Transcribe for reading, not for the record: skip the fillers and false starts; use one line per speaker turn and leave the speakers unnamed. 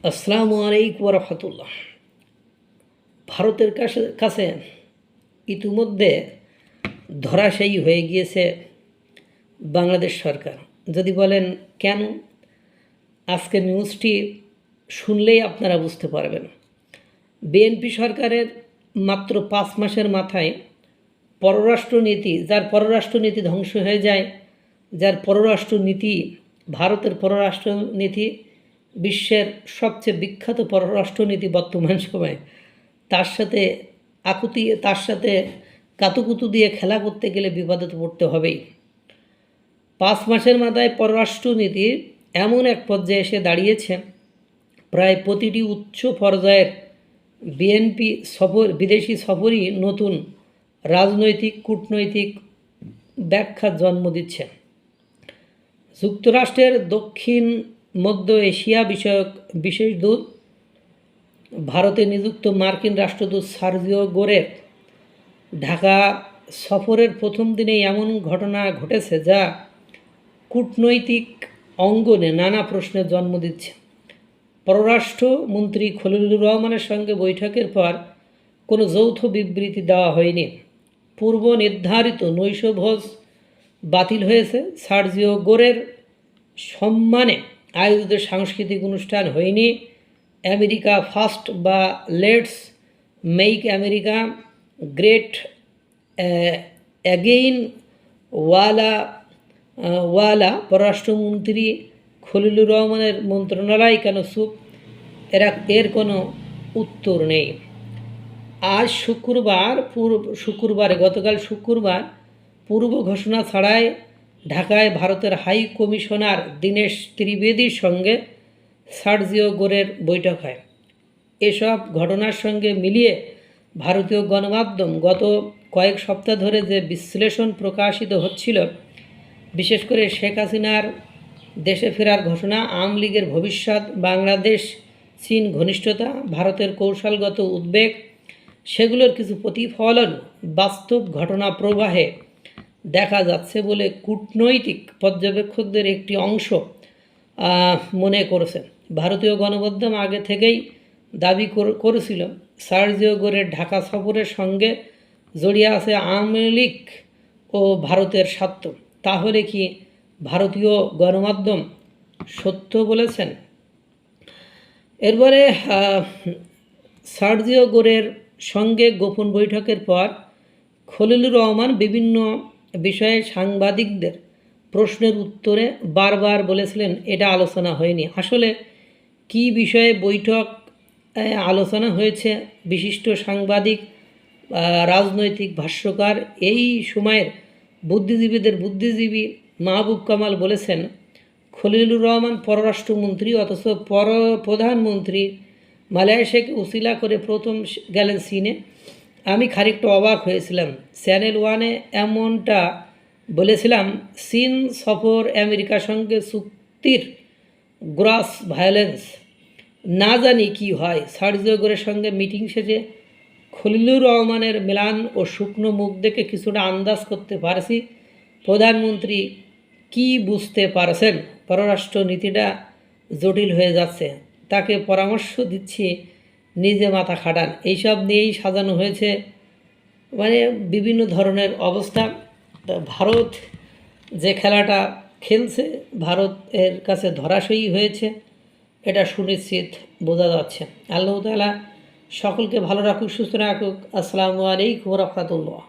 আসসালামু আলাইকুম রহমতুল্লাহ। ভারতের কাছে ইতিমধ্যে ধরাশায়ী হয়ে গিয়েছে বাংলাদেশ সরকার। যদি বলেন কেন, আজকে নিউজটি শুনলেই আপনারা বুঝতে পারবেন। বিএনপি সরকারের মাত্র 5 মাসের মাথায় পররাষ্ট্রনীতি, যার পররাষ্ট্রনীতি ধ্বংস হয়ে যায়, যার পররাষ্ট্রনীতি, ভারতের পররাষ্ট্রনীতি বিশ্বের সবচেয়ে বিখ্যাত পররাষ্ট্রনীতি বর্তমান সময়ে, তার সাথে কাতুকুতু দিয়ে খেলা করতে গেলে বিপদে তো পড়তে হবেই। 5 মাসের মাথায় পররাষ্ট্রনীতি এমন এক পর্যায়ে এসে দাঁড়িয়েছে, প্রায় প্রতিটি উচ্চ পর্যায়ের বিএনপি বিদেশি সফরই নতুন রাজনৈতিক কূটনৈতিক ব্যাখ্যার জন্ম দিচ্ছে। যুক্তরাষ্ট্রের দক্ষিণ মধ্য এশিয়া বিষয়ক বিশেষ দূত, ভারতে নিযুক্ত মার্কিন রাষ্ট্রদূত সার্জিও গোরের ঢাকা সফরের প্রথম দিনেই এমন ঘটনা ঘটেছে যা কূটনৈতিক অঙ্গনে নানা প্রশ্নের জন্ম দিচ্ছে। পররাষ্ট্রমন্ত্রী খলিলুর রহমানের সঙ্গে বৈঠকের পর কোনো যৌথ বিবৃতি দেওয়া হয়নি। পূর্ব নির্ধারিত নৈশভোজ বাতিল হয়েছে। সার্জিও গোরের সম্মানে আয়োজিত সাংস্কৃতিক অনুষ্ঠান হয়নি। আমেরিকা ফার্স্ট বা let's make America great again ওয়ালা পররাষ্ট্রমন্ত্রী খলিলুর রহমানের মন্ত্রণালয় কেন চুপ, এর কোনো উত্তর নেই। গতকাল শুক্রবার পূর্ব ঘোষণা ছাড়াই ঢাকায় ভারতের হাই কমিশনার দীনেশ ত্রিবেদীর সঙ্গে সার্জিও গোরের বৈঠক হয়। এসব ঘটনার সঙ্গে মিলিয়ে ভারতীয় গণমাধ্যম গত কয়েক সপ্তাহ ধরে যে বিশ্লেষণ প্রকাশিত হচ্ছিল, বিশেষ করে শেখ হাসিনার দেশে ফেরার ঘোষণা, আওয়ামী লীগের ভবিষ্যৎ, বাংলাদেশ চীন ঘনিষ্ঠতা, ভারতের কৌশলগত উদ্বেগ, সেগুলোর কিছু প্রতিফলন বাস্তব ঘটনা প্রবাহে দেখা যাচ্ছে বলে কূটনৈতিক পর্যবেক্ষকদের একটি অংশ মনে করেছেন। ভারতীয় গণমাধ্যম আগে থেকেই দাবি করেছিল সার্জিও গোরের ঢাকা সফরের সঙ্গে জড়িয়ে আছে আওয়ামী লীগ ও ভারতের স্বার্থ। তাহলে কি ভারতীয় গণমাধ্যম সত্য বলেছেন? এরপরে সার্জিও গোরের সঙ্গে গোপন বৈঠকের পর খলিলুর রহমান বিভিন্ন বিষয়ে সাংবাদিকদের প্রশ্নের উত্তরে বারবার বলেছিলেন এটা আলোচনা হয়নি। আসলে কি বিষয়ে বৈঠক আলোচনা হয়েছে? বিশিষ্ট সাংবাদিক, রাজনৈতিক ভাষ্যকার, এই সময়ের বুদ্ধিজীবী মাহবুব কামাল বলেছেন, খলিলুর রহমান পররাষ্ট্রমন্ত্রী, অথচ প্রধানমন্ত্রী মালয়েশিয়াকে উসিলা করে প্রথম গেলেন চীনে। আমি খানিকটা অবাক হয়েছিলাম। চ্যানেল ওয়ানে এমনটা বলেছিলাম, চীন সফর আমেরিকার সঙ্গে চুক্তির গ্রস ভায়োলেন্স। না জানি কি হয়। সার্জিও গোরের সঙ্গে মিটিং শেষে খলিলুর রহমানের মেলান ও শুকনো মুখ দেখে কিছুটা আন্দাজ করতে পারছি প্রধানমন্ত্রী কি বুঝতে পারছেন পররাষ্ট্র নীতিটা জটিল হয়ে যাচ্ছে, তাকে পরামর্শ দিচ্ছি নিজে মাথা খাটান। এইসব নিয়েই সাজানো হয়েছে বিভিন্ন ধরনের অবস্থা। ভারত যে খেলাটা খেলছে, ভারতের কাছে ধরাশয়ী হয়েছে, এটা সুনিশ্চিত বোঝা যাচ্ছে। আল্লাহ তাআলা সকলকে ভালো রাখুক, সুস্থ রাখুক। আসসালামু আলাইকুম রহমতুল্লাহ।